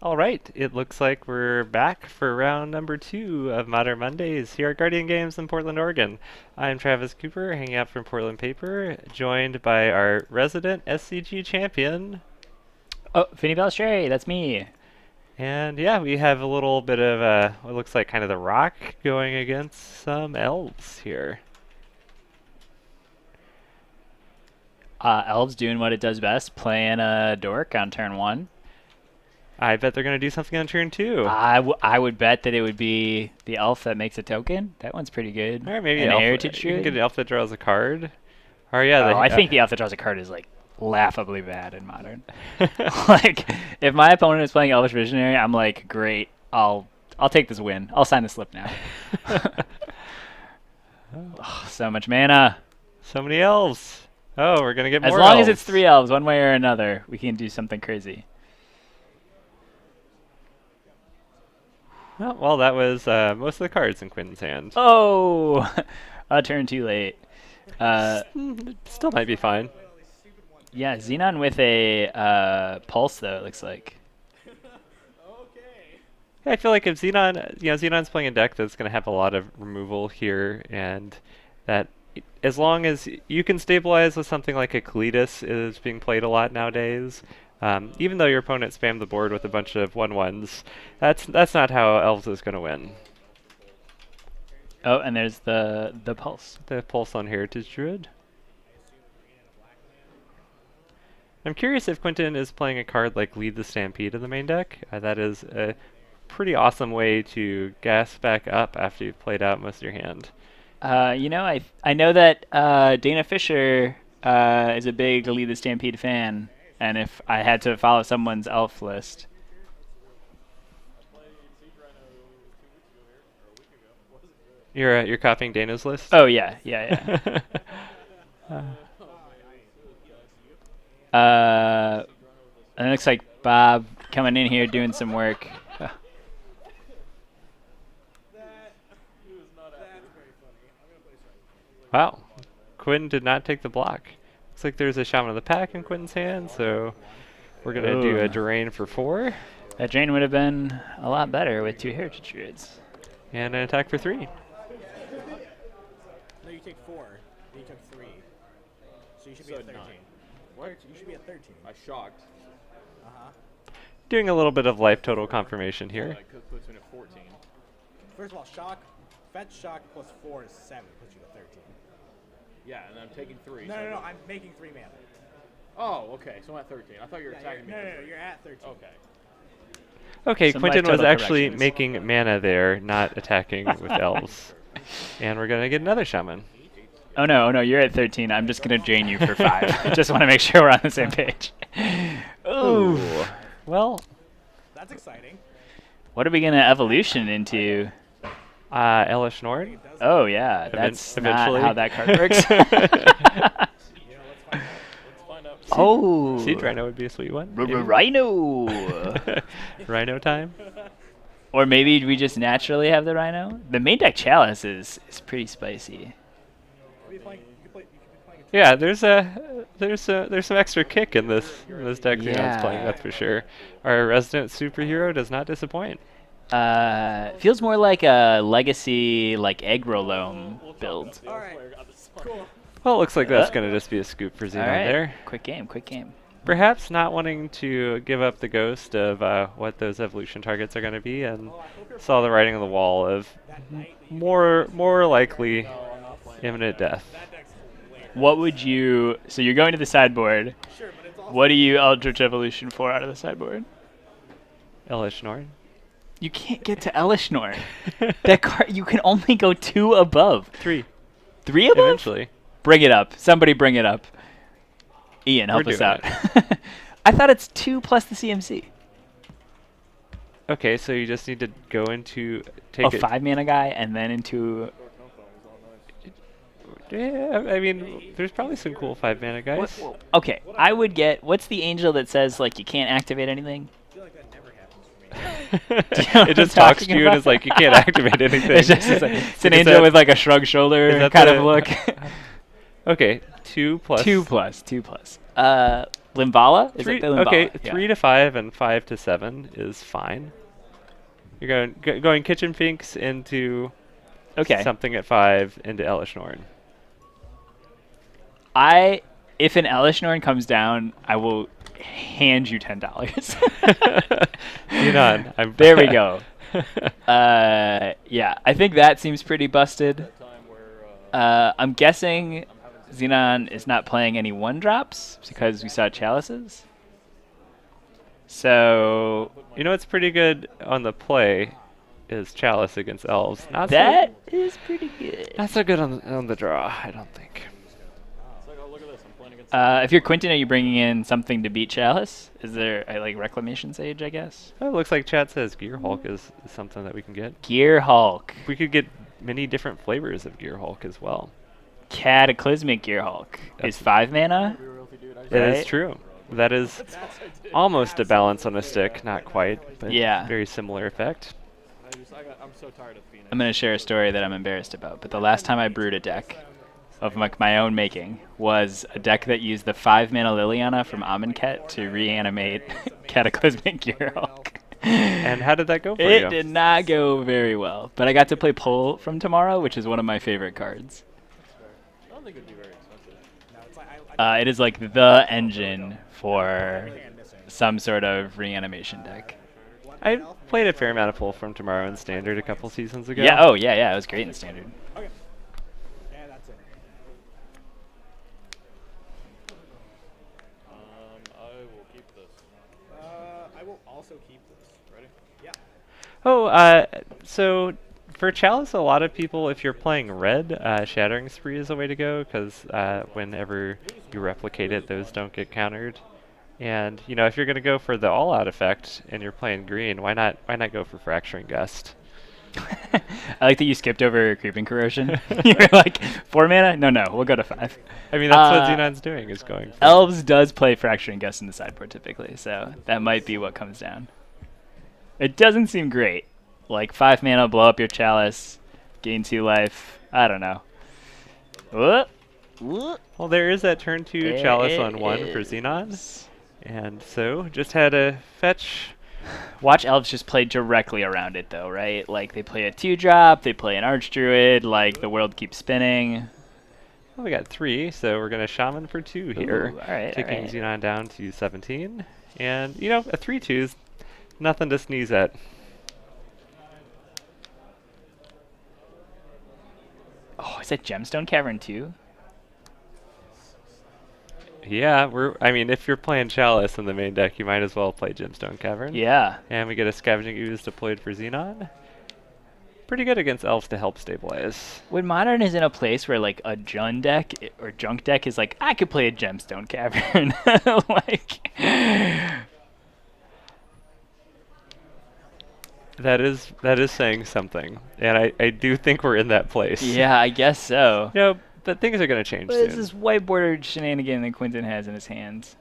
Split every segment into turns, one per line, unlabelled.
All right, it looks like we're back for round number 2 of Modern Mondays here at Guardian Games in Portland, Oregon. I'm Travis Cooper, hanging out from Portland Paper, joined by our resident SCG champion.
Oh, Vinny Balstrey, that's me.
And yeah, we have a little bit of what looks like kind of the rock going against some elves here.
Elves doing what it does best, playing a dork on turn 1.
I bet they're going to do something on turn 2.
I would bet that it would be the elf that makes a token. That one's pretty good.
Or maybe
an
elf,
heritage
you can
druid.
get an elf that draws a card. Or yeah,
I think the elf that draws a card is like laughably bad in Modern. Like, if my opponent is playing Elvish Visionary, I'm like, great. I'll take this win. I'll sign the slip now. Oh, so much mana.
So many elves. Oh, we're going to get more
As long
elves.
as it's 3 elves, one way or another, we can do something crazy.
Well, that was most of the cards in Quinton's hand.
Oh, a turn too late.
Still might be fine.
Yeah, Xenon with a pulse though. It looks like.
Yeah, I feel like if Xenon's playing a deck that's going to have a lot of removal here, and that as long as you can stabilize with something like a Kalidas is being played a lot nowadays, even though your opponent spammed the board with a bunch of 1/1s, that's not how Elves is going to win.
Oh, and there's the pulse.
The Pulse on Heritage Druid. I'm curious if Quinton is playing a card like Lead the Stampede in the main deck. That is a pretty awesome way to gas back up after you've played out most of your hand.
I know that Dana Fisher is a big Lead the Stampede fan, and if I had to follow someone's elf list.
You're copying Dana's list?
Oh yeah. And it looks like Bob coming in here doing some work.
Wow. Quinn did not take the block. Looks like there's a Shaman of the Pack in Quinn's hand, so we're going to do a Drain for 4.
That drain would have been a lot better with 2 Heritage Druids.
And an attack for 3.
No, you take 4. You took 3. So you should be at 13.
9.
What? You should be at 13.
I shocked.
Uh-huh.
Doing a little bit of life total confirmation here.
That puts me at 14.
First of all, fetch shock plus 4 is 7. Puts you at 13.
Yeah, and I'm taking 3.
No,
so
no, I'm making 3 mana.
Oh, okay. So I'm at 13. I thought you were attacking me.
No, you're at 13.
Okay.
Okay,
Some
Quinton
life
was
total
actually
corrections.
making mana there, not attacking with elves. And we're going to get another Shaman.
Oh no, you're at 13. I'm just going to drain you for 5. I just want to make sure we're on the same page. Ooh.
Well,
That's exciting.
What are we going to evolution into?
Elish Nord.
Oh yeah, that's
eventually.
not how that card works.
Let's find out.
Oh.
Seed Rhino would be a sweet one. maybe.
Rhino.
Rhino time.
Or maybe we just naturally have the Rhino. The main deck Chalice is pretty spicy.
You could be playing
Yeah, there's some extra kick in this deck Xenon's playing,
Yeah.
that's for sure. Our resident superhero does not disappoint.
Feels more like a legacy, like Agrolome build.
All right. Cool.
Well, it looks like that's going to just be a scoop for Xenon
All right,
there.
quick game.
Perhaps not wanting to give up the ghost of what those evolution targets are going to be, and saw the writing on the wall of more likely imminent death.
What would you? So you're going to the sideboard.
Sure, but it's also
What do you Eldritch Evolution for out of the sideboard?
Elish Nord.
You can't get to Elishnorn. That card, you can only go 2 above.
3,
3 above?
eventually.
Bring it up. Somebody bring it up. Ian, help
We're
us
doing
out. I thought it's 2 plus the CMC.
Okay, so you just need to go into
A 5-mana guy and then into...
Yeah, I mean, there's probably some cool 5-mana guys.
Okay, I would get... What's the angel that says, like, you can't activate anything?
I feel like that never happens for me.
It just talks to you and is like, you can't activate anything.
It's an
Is
angel
that-
with, like, a shrug shoulder
is that
kind
the-
of look.
Okay, 2 plus.
2 plus. Limbala? Is it the Limbala?
Okay,
Yeah.
3 to 5 and 5 to 7 is fine. You're going Kitchen Finks into
Okay.
something at 5 into Elish Norn.
If an Elishnorn comes down, I will hand you $10.
Xenon, I'm
There we go. Yeah, I think that seems pretty busted.
Time where
I'm guessing Xenon is not playing any 1-drops because we saw Chalices. So
You know what's pretty good on the play is Chalice against Elves.
that is pretty good.
Not so good on the draw, I don't think.
it's like, oh look at this, I'm playing against.
If you're Quentin, are you bringing in something to beat Chalice? Is there like Reclamation Sage, I guess?
Oh, it looks like chat says Gear Hulk is something that we can get.
Gear Hulk.
We could get many different flavors of Gear Hulk as well.
Cataclysmic Gear Hulk is
That's-
5 mana.
It is
Right?
true. That is almost a balance on a stick, not quite, but
Yeah.
very similar effect.
I'm so tired of Phoenix.
I'm going to share a story that I'm embarrassed about, but the last time I brewed a deck of my own making was a deck that used the 5 mana Liliana from Amonkhet to reanimate Cataclysmic Gear Hulk.
And how did that go for
It
you?
did not go very well, but I got to play Pull from Tomorrow, which is one of my favorite cards.
I don't think it'd be very expensive.
No, it's like I
It is like the engine for
think I'm missing.
some sort of reanimation deck.
I played a fair amount of Pull from Tomorrow in Standard a couple seasons ago.
Yeah, oh yeah, yeah, it was great in Standard.
Okay. Yeah, that's it.
I will keep this.
I will also keep this.
Ready?
Yeah.
Oh, so for Chalice, a lot of people, if you're playing red, Shattering Spree is a way to go, because whenever you replicate it, those don't get countered. And, you know, if you're going to go for the all-out effect and you're playing green, why not go for Fracturing Gust?
I like that you skipped over Creeping Corrosion. You were like, 4 mana? No, we'll go to 5.
I mean, that's what
Uh,
Xenon's doing, is going for...
Elves does play Fracturing Gust in the sideboard typically, so that might be what comes down. It doesn't seem great. Like 5 mana, blow up your Chalice, gain 2 life. I don't know. Whoop. Whoop.
Well, there is that turn 2
There
Chalice
it
on 1 for
is.
Xenon. And so, just had a fetch.
Watch Elves just play directly around it though, right? Like they play a 2-drop, they play an Archdruid, like the world keeps spinning.
Well, we got 3, so we're going to Shaman for 2 here.
Ooh, alright,
taking
alright.
Xenon down to 17. And, you know, a 3/2's nothing to sneeze at.
Oh, is that Gemstone Cavern too?
Yeah, I mean, if you're playing Chalice in the main deck, you might as well play Gemstone Cavern.
Yeah.
And we get a Scavenging Ooze deployed for Xenon. Pretty good against Elves to help stabilize.
When Modern is in a place where like a Jund deck or Junk deck is like, I could play a Gemstone Cavern. Like,
That is saying something. And I do think we're in that place.
yeah, I guess so.
You know, but things are going to change
What
soon.
is this white bordered shenanigan that Quentin has in his hands?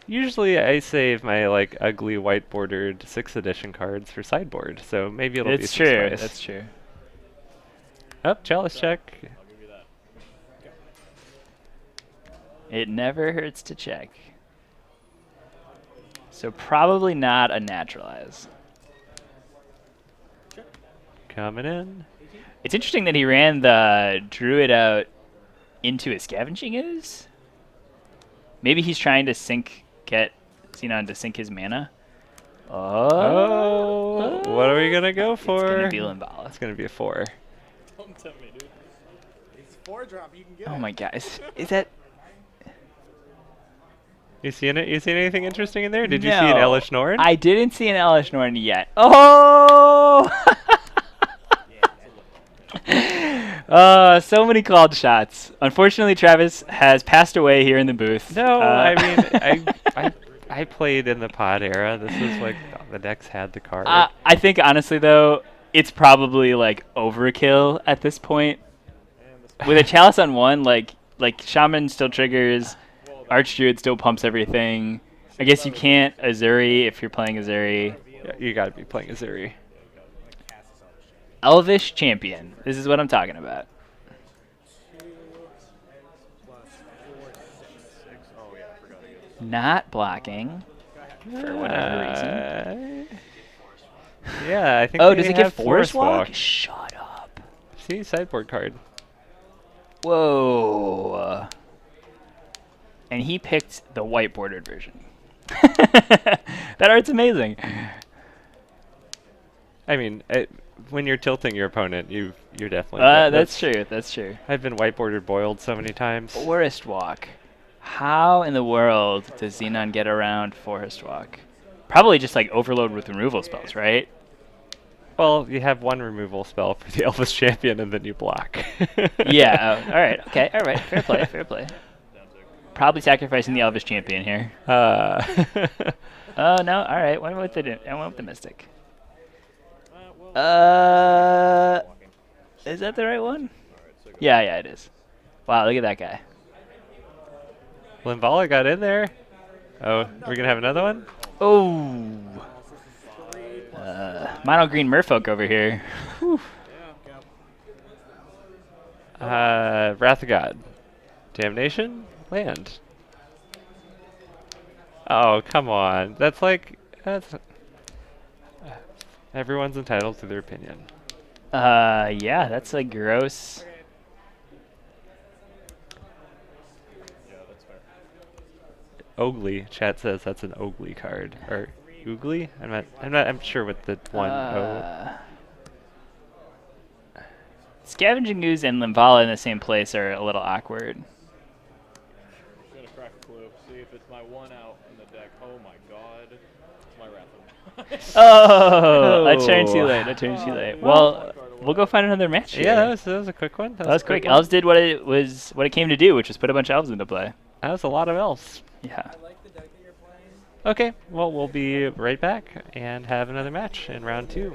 Usually I save my like ugly white bordered 6th edition cards for sideboard, so maybe it'll be
It's
some
true.
spice.
That's true.
Oh, Chalice check.
I'll give you that.
It never hurts to check. So probably not a naturalize.
Coming in.
It's interesting that he ran the Druid out into a Scavenging Ooze. Maybe he's trying to get Xenon to sink his mana.
Oh, what are we going to go for?
It's gonna be Limbala.
It's going to be a 4.
Don't tempt me, dude.
It's 4-drop. You can get
Oh
it.
my god, is that?
You seeing it? You seen anything interesting in there? Did you see an
No,
Elish Norn?
I didn't see an Elish Norn yet. Oh! So many called shots. Unfortunately, Travis has passed away here in the booth.
No, I mean, I played in the pod era. This was like the decks had the card.
I think honestly though, it's probably like overkill at this point. With a Chalice on 1, like Shaman still triggers, Archdruid still pumps everything. I guess you can't Azuri if you're playing Azuri.
Yeah, you got to be playing Azuri.
Elvish Champion. This is what I'm talking about.
2 plus 4, 6.
Oh yeah, I forgot again.
not blocking for whatever reason.
Yeah, I think
Oh,
they
does it
have
get Forest Walk?
Walk.
Shut up.
See, sideboard card.
Whoa. And he picked the white bordered version. That art's amazing.
I mean, when you're tilting your opponent, you're definitely.
That's true. That's true.
I've been white-bordered boiled so many times.
Forest Walk. How in the world does Xenon get around Forest Walk? Probably just like overload with removal spells, right?
Well, you have one removal spell for the Elvis champion, and then you block.
Yeah. All right. Okay. All right. Fair play. Fair play. Probably sacrificing the Elvis champion here. Oh no. All right. What about I went with the Mystic. Is that the right one? Yeah. Yeah. It is. Wow. Look at that guy.
Limvala got in there. Oh, we're gonna have another one.
Oh. Mono green merfolk over here. Whew.
Wrath of God. Damnation? Land. Oh, come on. That's like... everyone's entitled to their opinion.
Yeah, that's like gross.
Yeah, that's fair.
Oogly. Chat says that's an Oogly card. Or Oogly? I'm sure what the one
Scavenging Ooze and Limvala in the same place are a little awkward.
I'm gonna crack a clue. See if it's my one out in the deck. Oh my god. It's my Wrath of
Oh, I turned too late. I turned too late. Well, we'll go find another match here.
Yeah, that was a quick one.
That was quick. Elves did what it came to do, which was put a bunch of elves into play.
That was a lot of elves.
Yeah.
I like the deck that you're playing.
Okay, well, we'll be right back and have another match in round 2.